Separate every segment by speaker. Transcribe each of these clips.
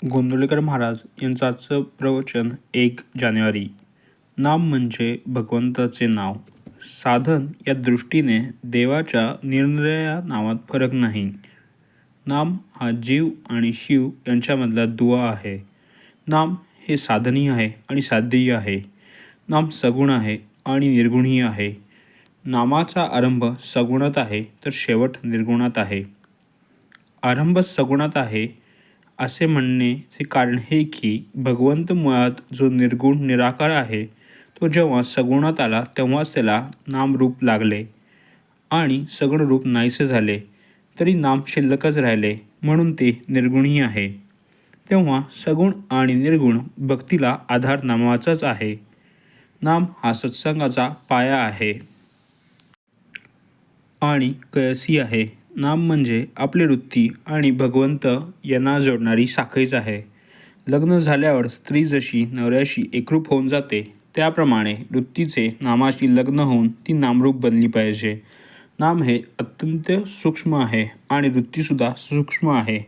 Speaker 1: गोंधळेकर महाराज यांचं आजचं प्रवचन 1 जानेवारी. नाम म्हणजे भगवंताचे नाव. साधन या दृष्टीने देवाच्या निरनिराळ्या नावात फरक नाही. नाम हा जीव आणि शिव यांच्यामधला दुवा आहे. नाम हे साधनही आहे आणि साध्यही आहे. नाम सगुण आहे आणि निर्गुणही आहे. नामाचा आरंभ सगुणात आहे तर शेवट निर्गुणात आहे. आरंभ सगुणात आहे असे म्हणण्याचे कारण हे की भगवंत मुळात जो निर्गुण निराकार आहे तो जेव्हा सगुणात आला तेव्हाच त्याला नामरूप लागले आणि सगुण रूप नाहीसे झाले तरी नाम शिल्लकच राहिले म्हणून ते निर्गुणही आहे. तेव्हा सगुण आणि निर्गुण भक्तीला आधार नामाचाच आहे. नाम हा सत्संगाचा पाया आहे आणि कळसी आहे. नाम म्हणजे आपली वृत्ती आणि भगवंत यांना जोडणारी साखळीच आहे. लग्न झाल्यावर स्त्री जशी नवऱ्याशी एकरूप होऊन जाते त्याप्रमाणे वृत्तीचे नामाशी लग्न होऊन ती नामरूप बनली पाहिजे. नाम हे अत्यंत सूक्ष्म आहे आणि वृत्तीसुद्धा सूक्ष्म आहे.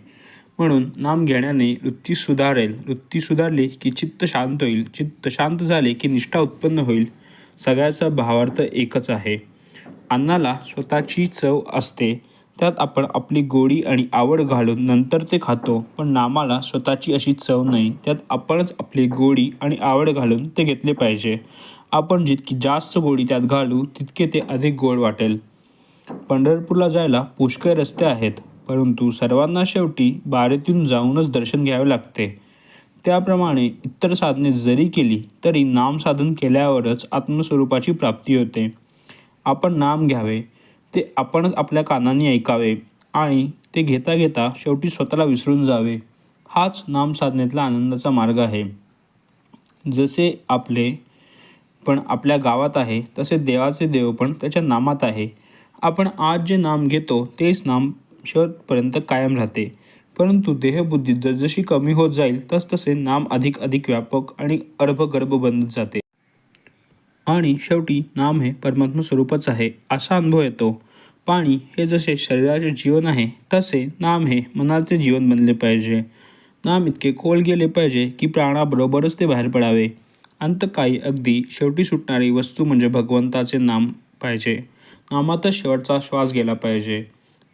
Speaker 1: म्हणून नाम घेण्याने वृत्ती सुधारेल. वृत्ती सुधारली की चित्त शांत होईल. चित्त शांत झाले की निष्ठा उत्पन्न होईल. सगळ्याचा भावार्थ एकच आहे. अन्नाला स्वतःची चव असते. त्यात आपण आपली गोडी आणि आवड घालून नंतर ते खातो. पण नामाला स्वतःची अशी चव नाही. त्यात आपणच आपली गोडी आणि आवड घालून ते घेतले पाहिजे. आपण जितकी जास्त गोडी त्यात घालू तितके ते अधिक गोड वाटेल. पंढरपूरला जायला पुष्कळ रस्ते आहेत, परंतु सर्वांना शेवटी बारीतून जाऊनच दर्शन घ्यावे लागते. त्याप्रमाणे इतर साधने जरी केली तरी नामसाधन केल्यावरच आत्मस्वरूपाची प्राप्ती होते. आपण नाम घ्यावे ते आपणच आपल्या कानांनी ऐकावे आणि ते घेता घेता शेवटी स्वतःला विसरून जावे. हाच नामसाधनेतला आनंदाचा मार्ग आहे. जसे आपले पण आपल्या गावात आहे तसे देवाचे देव पण त्याच्या नामात आहे. आपण आज जे नाम घेतो तेच नाम शेवटपर्यंत कायम राहते. परंतु देहबुद्धी जसजशी कमी होत जाईल तसतसे नाम अधिक अधिक व्यापक आणि अर्भगर्भ बनत जाते. आणि शेवटी नाम हे परमात्मा स्वरूपच आहे असा अनुभव येतो. पाणी हे जसे शरीराचे जीवन आहे तसे नाम हे मनाचे जीवन बनले पाहिजे. नाम इतके खोल गेले पाहिजे की प्राणाबरोबरच ते बाहेर पडावे. अंतकाळी अगदी शेवटी सुटणारी वस्तू म्हणजे भगवंताचे नाम पाहिजे. नामातच शेवटचा श्वास गेला पाहिजे.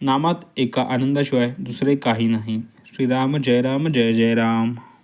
Speaker 1: नामात एका आनंदाशिवाय दुसरे काही नाही. श्रीराम जय राम जय जय राम.